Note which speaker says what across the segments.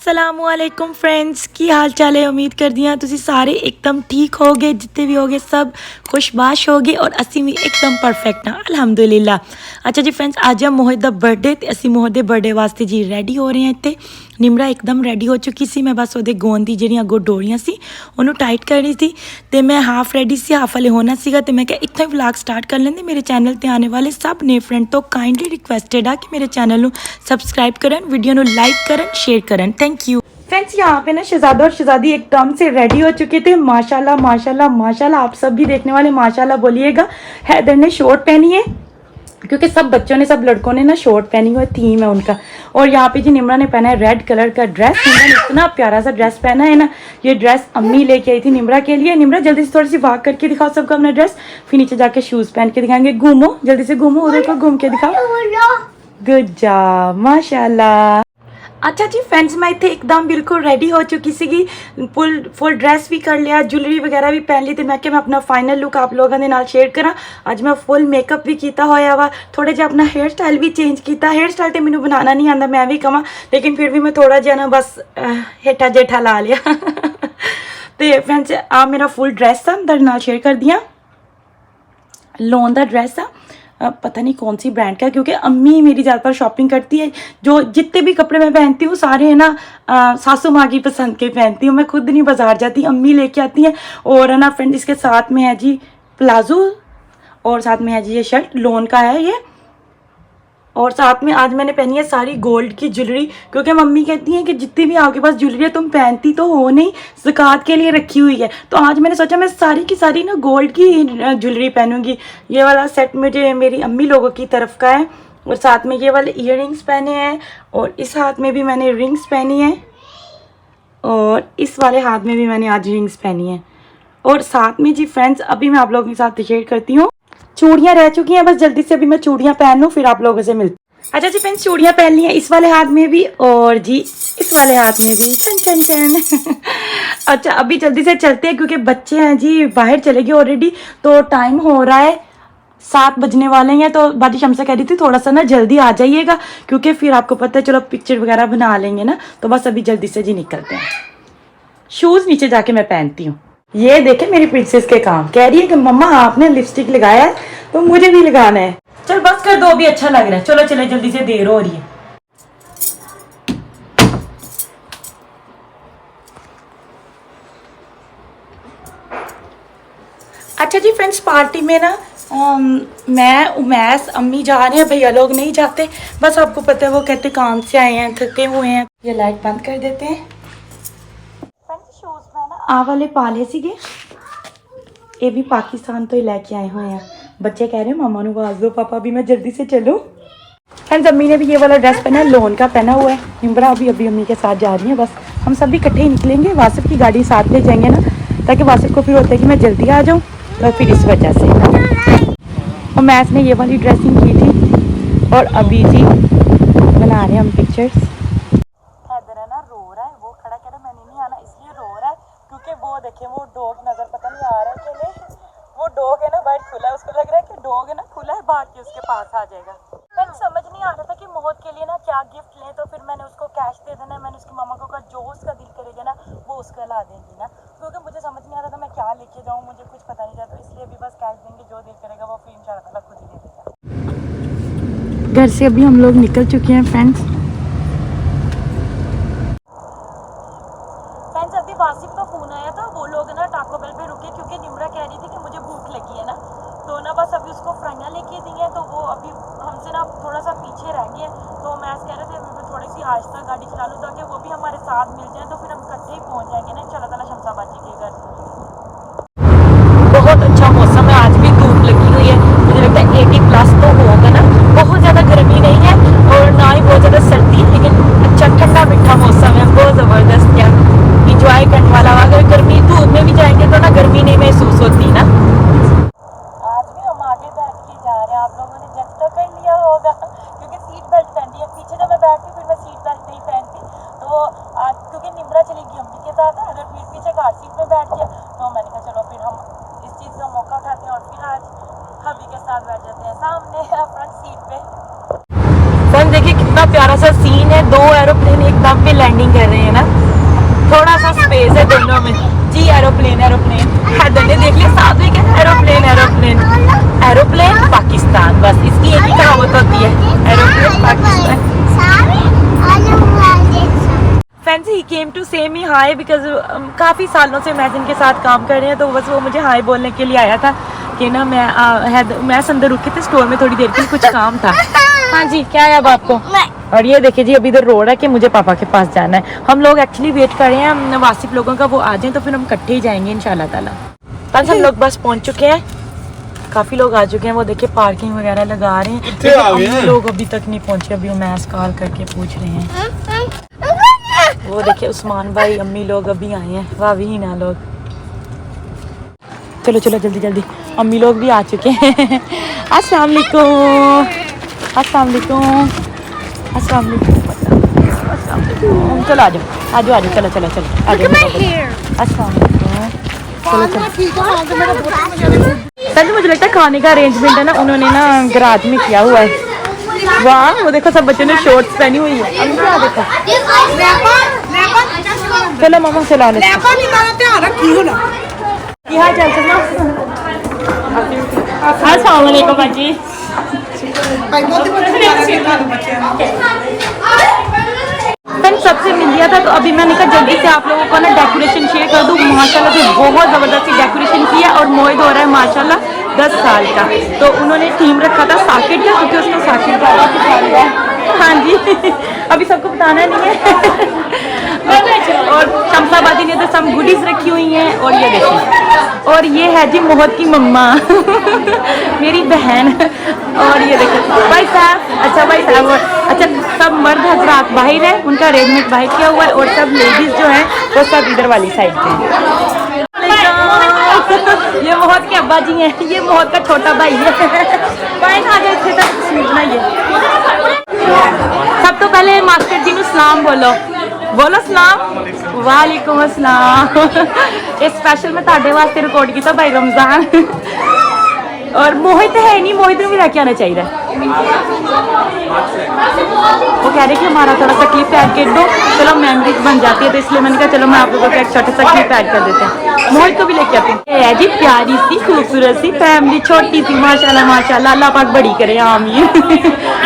Speaker 1: असलामुअलैकुम friends की हाल चाल है। उम्मीद कर दिया तुसी सारे एकदम ठीक हो गए, जितने भी हो गए सब खुशबाश हो गए और असी भी एकदम परफेक्ट हाँ अल्हम्दुलिल्लाह। अच्छा जी फ्रेंड्स, आज है मोहित दा बर्थडे ते असी मोहित दे बर्थडे वास्ते जी रेडी हो रहे हैं। इत्थे निमरा एकदम रेडी हो चुकी सी, मैं बस वो गोंद दी जिहड़ियां अगों डोरियां सी उन्होंने टाइट करनी थी ते मैं हाफ रेडी सी, हाफ वाले होना सीगा ते मैं क्या इत्थों ही व्लॉग स्टार्ट कर लेंदे। मेरे चैनल ते आने वाले सब ने फ्रेंड तो काइंडली रिक्वेस्टेड है कि मेरे चैनल को सब्सक्राइब करन, वीडियो को लाइक करन, शेयर करन। Thank you friends. यहाँ पे ना शहजादा और शहजादी एकदम से रेडी हो चुके थे। माशाल्लाह माशाल्लाह माशाल्लाह, आप सब भी देखने वाले माशाल्लाह बोलिएगा। हैदर ने शॉर्ट पहनी है क्योंकि सब बच्चों ने, सब लड़कों ने ना शॉर्ट पहनी हुई, थीम है उनका। और यहाँ पे जी निमरा ने पहना है रेड कलर का ड्रेस। निमरा ने इतना प्यारा सा ड्रेस पहना है ना, ये ड्रेस अम्मी लेके आई थी निमरा के लिए। निमरा जल्दी से थोड़ी सी वॉक करके दिखाओ सबको अपना ड्रेस, फिर नीचे जाके शूज़ पहन के दिखाएंगे। घूमो जल्दी से, घूमो उधर को घूम के दिखाओ। गुड जॉब माशाल्लाह। अच्छा जी फ्रेंड्स, मैं इतने एकदम बिल्कुल रेडी हो चुकी सी, फुल ड्रेस भी कर लिया, ज्वेलरी वगैरह भी पहन ली। तो मैं क्या मैं अपना फाइनल लुक आप लोगों के नाल शेयर करा। आज मैं फुल मेकअप भी किया होया वा, थोड़ा जिहा अपना हेयर स्टाइल भी चेंज किया। हेयर स्टाइल तो मैंने बनाना नहीं आता, मैं भी कहा, लेकिन फिर भी मैं थोड़ा जिहा ना बस हेठा जेठा ला लिया। तो फ्रेंड्स आ मेरा फुल ड्रेस था, अंदर नाल शेयर कर दिया। लॉन का ड्रेस आ, पता नहीं कौन सी ब्रांड का, क्योंकि अम्मी मेरी ज़्यादातर शॉपिंग करती है। जो जितने भी कपड़े मैं पहनती हूँ सारे है ना सासू माँ की पसंद के पहनती हूँ, मैं खुद नहीं बाजार जाती, अम्मी लेके आती हैं। और है ना फ्रेंड, इसके साथ में है जी प्लाजो और साथ में है जी ये शर्ट लोन का है ये। और साथ में आज मैंने पहनी है सारी गोल्ड की ज्वेलरी, क्योंकि मम्मी कहती हैं कि जितनी भी आपके पास ज्वेलरी है तुम पहनती तो हो नहीं, ज़कात के लिए रखी हुई है। तो आज मैंने सोचा मैं सारी की सारी ना गोल्ड की ज्वेलरी पहनूंगी। ये वाला सेट मुझे मेरी अम्मी लोगों की तरफ का है, और साथ में ये वाले इयररिंग्स पहने हैं, और इस हाथ में भी मैंने रिंग्स पहनी है, और इस वाले हाथ में भी मैंने आज रिंग्स पहनी है। और साथ में जी फ्रेंड्स, अभी मैं आप लोगों के साथ शेयर करती हूँ, चूड़ियाँ रह चुकी हैं, बस जल्दी से अभी मैं चूड़ियाँ पहन लूँ फिर आप लोगों से मिलती। अच्छा जी फ्रेंड्स, चूड़ियाँ पहन ली हैं इस वाले हाथ में भी और जी इस वाले हाथ में भी। चन चन चन। अच्छा अभी जल्दी से चलते हैं क्योंकि बच्चे हैं जी बाहर चले गए ऑलरेडी, तो टाइम हो रहा है 7 बजने वाले हैं। तो बाजी शमसा कह रही थी थोड़ा सा ना जल्दी आ जाइएगा, क्योंकि फिर आपको पता है चलो पिक्चर वगैरह बना लेंगे ना। तो बस अभी जल्दी से जी निकलते हैं। शूज़ नीचे जाके मैं पहनती हूँ। ये देखे मेरी प्रिंसेस के काम, कह रही है कि मम्मा आपने लिपस्टिक लगाया है तो मुझे भी लगाना है। चल बस कर दो, अभी अच्छा लग रहा है, चलो चले जल्दी से, देर हो रही है। अच्छा जी फ्रेंड्स, पार्टी में ना मैं उमैस अम्मी जा रहे हैं, भैया लोग नहीं जाते। बस आपको पता है वो कहते काम से आए हैं, थके हुए हैं। ये लाइट बंद कर देते हैं। शूज़ में ना आ वाले पाले सीगे, ये भी पाकिस्तान तो ही लेके आए हुए हैं। बच्चे कह रहे हैं मामा ਨੂੰ आवाज दो पापा भी मैं जल्दी से चलूँ। फ्रेंड्स अम्मी ने भी ये वाला ड्रेस पहना है, लोन का पहना हुआ है। निम्बरा अभी अम्मी के साथ जा रही है, बस हम सब भी इकट्ठे ही निकलेंगे। वासिफ की गाड़ी साथ ले जाएंगे ना, ताकि वासिफ को फिर होता है कि मैं जल्दी आ जाऊँ, तो फिर इस वजह से। और मैथ ने ये वाली ड्रेसिंग की थी, और अभी जी बना रहे हैं हम पिक्चर्स। हैदर है ना रो रहा है, वो खड़ा कह रहा है मैंने नहीं आना, इसलिए रो रहा है क्योंकि वो देखे वो डॉग नजर पता नहीं आ रहा है कि नहीं। वो डॉग है ना बाहर खुला है, उसको लग रहा है कि डॉग है ना खुला है, बाहर के उसके पास आ जाएगा। मैंने समझ नहीं आ रहा था कि मोहत के लिए ना क्या गिफ्ट लें, तो फिर मैंने उसको कैश दे देना। मैंने उसकी मामा को कहा जो उसका दिल करेगा ना वो उसका ला देंगी ना, क्योंकि मुझे समझ नहीं आ रहा था मैं क्या लेके जाऊँ, मुझे कुछ पता नहीं था, तो इसलिए अभी बस कैश देंगे, जो दिल करेगा वो फिर इंशाल्लाह खुद ही दे देगा। घर से अभी हम लोग निकल चुके हैं फ्रेंड्स। अभी वासिफ का फोन आया था, वो लोग ना टाको बेल पे रुके क्योंकि निमरा कह रही थी कि मुझे भूख लगी है ना, तो ना बस अभी उसको फ्राइयाँ लेके दी हैं, तो वो अभी हमसे ना थोड़ा सा पीछे रह गए। तो मैं कह रहे थे मैं थोड़ी सी आहिस्ता गाड़ी चला लूँ ताकि वो भी हमारे साथ मिल जाए, तो फिर हम इकट्ठे ही पहुँच जाएंगे ना इंशाल्लाह ताला शमशाबाद जी के घर। बहुत अच्छा मौसम है, आज भी धूप लगी हुई है, मुझे लगता है 80+ तो होगा ना। बहुत ज़्यादा गर्मी नहीं है और ना ही बहुत ज़्यादा सर्दी, लेकिन अच्छा ठंडा मीठा मौसम है, बहुत ज़बरदस्त है, इंजॉय करने वाला। अगर गर्मी धूप में भी जाएंगे तो ना गर्मी नहीं महसूस होती ना। आज भी हम आगे बैठ के जा रहे हैं, आप लोगों ने जज तो कर लिया होगा क्योंकि सीट बेल्ट पहनी है। पीछे जब मैं बैठती फिर मैं सीट बेल्ट नहीं पहनती, तो आज क्योंकि निमरा चलेगी अम्मी के साथ, अगर फिर पीछे कार सीट में बैठ गया तो मैंने कहा चलो फिर हम इस चीज़ का मौका उठाते हैं और फिर आज हबी के साथ बैठ जाते हैं सामने फ्रंट सीट पे। फ्रेंड देखिए कितना प्यारा सा सीन है, 2 एरोप्लेन एकदम पे लैंडिंग कर रहे हैं ना, थोड़ा सा स्पेस है दोनों में जी। एरोप्लेन हैदर ने देख लिया साथ में क्या, एरोप्लेन पाकिस्तान, बस इसकी एक ही कहावत होती है, aeroplane Pakistan. Friends he came to say me hi because काफ़ी सालों से मैं जिनके साथ काम कर रहे हैं, तो बस वो मुझे हाय बोलने के लिए आया था कि ना मैं अंदर रुके थे स्टोर में थोड़ी देर के, कुछ काम था। हाँ जी, क्या है अब आपको? और ये देखिए जी, अभी इधर रोड है कि मुझे पापा के पास जाना है। हम लोग एक्चुअली वेट कर रहे हैं वासिफ लोगों का, वो आ जाएं तो फिर हम इकट्ठे ही जाएंगे इंशाल्लाह ताला। बस हम लोग बस पहुंच चुके हैं, काफ़ी लोग आ चुके हैं। वो देखिए पार्किंग वगैरह लगा रहे हैं, लोग अभी तक नहीं पहुंचे, अभी मैस कॉल करके पूछ रहे हैं। वो देखिए उस्मान भाई, अम्मी लोग अभी आए हैं, भाभी ही ना लोग। चलो चलो जल्दी जल्दी, अम्मी लोग भी आ चुके हैं। अस्सलाम वालेकुम, अस्सलाम वालेकुम, अस्सलाम वालेकुम। चलो आ जाओ चलो चलो चलो आ जाओ। अस्सलाम वालेकुम। चलो मुझे लगता है खाने का अरेंजमेंट है ना, उन्होंने ना गराज में किया हुआ है। वाह, वो देखो सब बच्चों ने शॉर्ट्स पहनी हुई है। अभी क्या देखो, चलो मामा चला ले। क्या चल चलना। अस्सलाम वालेकुम बाजी। सबसे मिल गया था, तो अभी मैंने कहा जल्दी से आप लोगों को ना डेकोरेशन शेयर कर दूँ। माशाल्लाह से बहुत ज़बरदस्ती डेकोरेशन किया, और मोहित हो रहा है माशाल्लाह 10 साल का, तो उन्होंने थीम रखा था साकिट का, क्योंकि उसको साकिट का। हाँ जी, अभी सबको बताना नहीं है। और शमसाबादी ने तो सब गुडीज रखी हुई हैं, और ये देखिए, और ये है जी मोहत की मम्मा मेरी बहन। और ये देखिए भाई साहब, अच्छा भाई साहब, अच्छा सब मर्द हजरात बाहर है, उनका अरेंजमेंट बाहर किया हुआ है, और सब लेडीज जो है वो सब इधर वाली साइड पे हैं। ये मोहत के अब्बा जी हैं, ये मोहत का छोटा भाई है। भाई आ जाए इतने तक सूचना। ये सब तो पहले मास्टर जी को सलाम बोलो, बोलो सलाम। वालेकुम अस्सलाम। ये स्पेशल मैं ताड़े वास्ते रिकॉर्ड किया भाई रमजान। और मोहित है नहीं, मोहित ने भी लेके आना चाहिए। वो कह रहे कि हमारा थोड़ा सा क्लिप ऐड कर दो, चलो मेमोरीज बन जाती है, तो इसलिए मैंने कहा चलो मैं आप लोगों को एक छोटा सा क्लिप ऐड कर देते हैं। मोहित को भी लेके आते हैं। ये है जी प्यारी सी खूबसूरत सी फैमिली, छोटी सी माशाल्लाह माशाल्लाह, अल्लाह पाक बड़ी करे आमीन।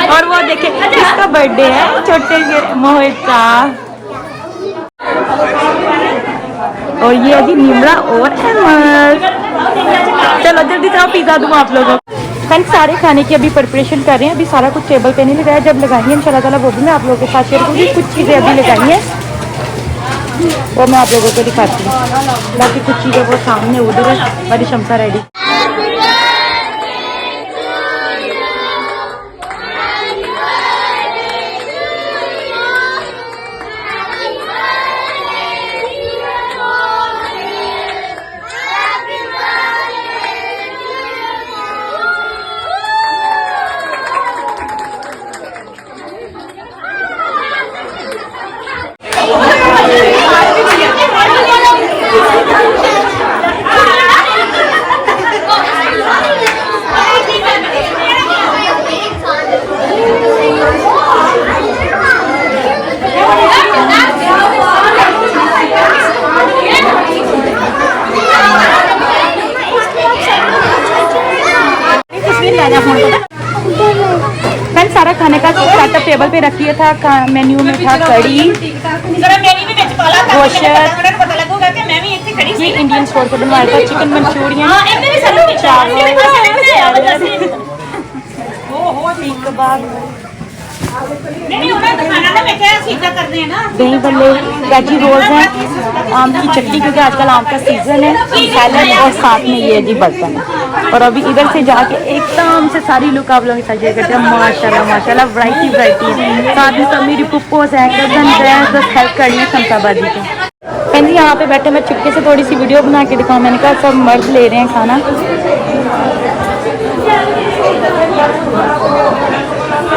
Speaker 1: और वो देखे किसका बर्थडे है, छोटे से मोहित का। और ये है जी निमरा और अहमद। चलो जल्दी से पिज़्ज़ा दूँ आप लोगों को। फ्रेंड्स सारे खाने की अभी प्रिपरेशन कर रहे हैं, अभी सारा कुछ टेबल पे नहीं लगाया, जब लगाएंगे इंशाल्लाह ताला वो भी मैं आप लोगों के साथ शेयर करूँगी। कुछ चीज़ें अभी लगाई हैं वो मैं आप लोगों को दिखाती हूँ, बाकी कुछ चीज़ें वो सामने उधर है। मेरी शमसा रेडी। फ्रेंड्स सारा खाने का सेटअप टेबल पे रख लिया था। मेन्यू में था कड़ी, गोश्त, ये इंडियन स्टोर से बनवाया था, चिकन मंचूरियन, कबाब, दही भल्ले, वेजी रोल्स हैं, आम की चटनी क्योंकि आजकल आम का सीजन है, सैलड, और साथ में ये जी बर्तन। और अभी इधर से जाके एकदम से सारी लुक आप लोग सजे करते हैं। माशाल्लाह माशाल्लाह वैरायटी है, साथ में सब मेरी पुप्पोस हैं, कजन हैं, बस हेल्प कर रही है शमसाबादी के। फ्रेंड्स यहाँ पे बैठे मैं चुपके से थोड़ी सी वीडियो बना के दिखाऊँ, मैंने कहा सब मर्द ले रहे हैं खाना।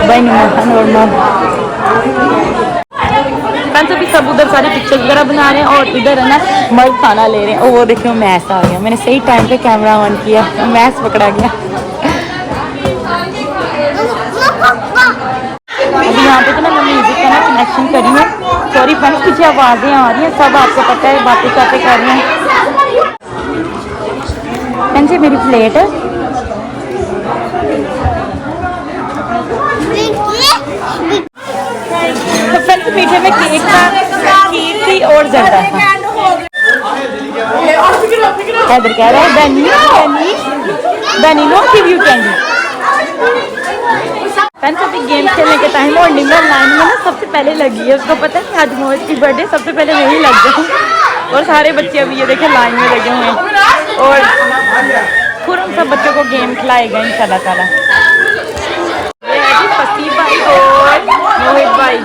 Speaker 1: भाई फ्रेंड्स अभी सब उधर सारे पिक्चर्स वगैरह बना रहे हैं, और इधर है ना मर्द खाना ले रहे हैं। और वो देखिए मैस आ गया, मैंने सही टाइम पे कैमरा ऑन किया, मैस पकड़ा गया। अभी यहाँ पे तो ना मैं म्यूज़िक का ना कनेक्शन करी हूँ। सॉरी फ्रेंड्स, पीछे आवाज़ें आ रही हैं, सब आपको पता है बातें करते कर रहे हैं। फ्रेंड्स ये मेरी प्लेट है। तो फ्रेंड्स मीठे में केक था, खीर थी और जर्दा था। हैदर कह रहा है बनी बनी बनी know give you candy. Friends अभी गेम खेलने के टाइम और निम्रा लाइन में ना सबसे पहले लगी है। उसको पता है कि आज मोहित की बर्थडे, सबसे पहले मैं ही लग जाऊँ। और सारे बच्चे अभी ये देखे लाइन में लगे हुए हैं और फिर उन सब बच्चों को गेम खिलाएगा इंशाल्लाह ताला। ये है जी फसी भाई और मोहित भाई।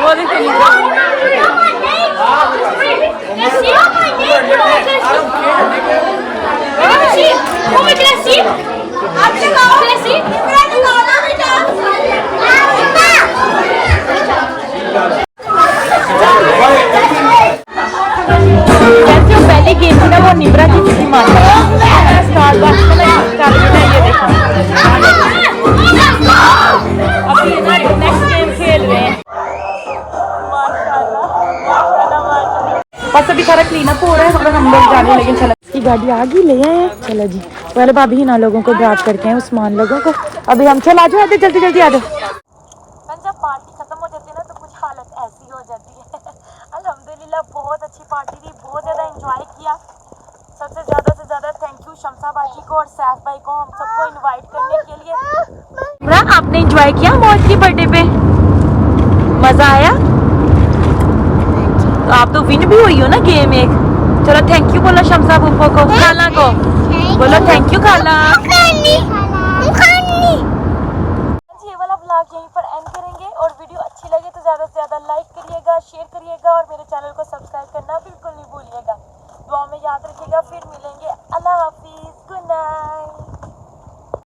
Speaker 1: वो देखो पहली गेम थी ना वो निब्रा की थी माता। ये देखो अभी ये ना नेक्स्ट गेम खेल रहे हैं। बस अभी सारा क्लीन अप हो रहा है और हम लोग जाने लेकिन चलो इसकी गाड़ी आ गई ले आए हैं। चलो जी पहले भाभी ही ना लोगों को ड्रॉप करके हैं, उस्मान लोगों को। अभी हम चल आ जाओ, आते जल्दी जल्दी आ जाओ। जब पार्टी खत्म हो जाती है ना तो कुछ हालत ऐसी हो जाती है। अल्हम्दुलिल्लाह बहुत अच्छी पार्टी थी, बहुत ज़्यादा एंजॉय किया। सबसे ज़्यादा थैंक यू शमसा बाजी को और सैफ भाई को, हम सबको इनवाइट करने के लिए। आपने एंजॉय किया मोहित की बर्थडे पे? मज़ा आया? तो आप तो विन भी हुई हो ना गेम एक। चलो थैंक यू बोलो शमसा बुप्पो को, खाला को बोलो थैंक यू खाला। ये वाला ब्लॉग यहीं पर एंड करेंगे और वीडियो अच्छी लगे तो ज़्यादा से ज़्यादा लाइक करिएगा, शेयर करिएगा और मेरे चैनल को सब्सक्राइब करना बिल्कुल नहीं भूलिएगा। दुआ में याद रखिएगा। फिर मिलेंगे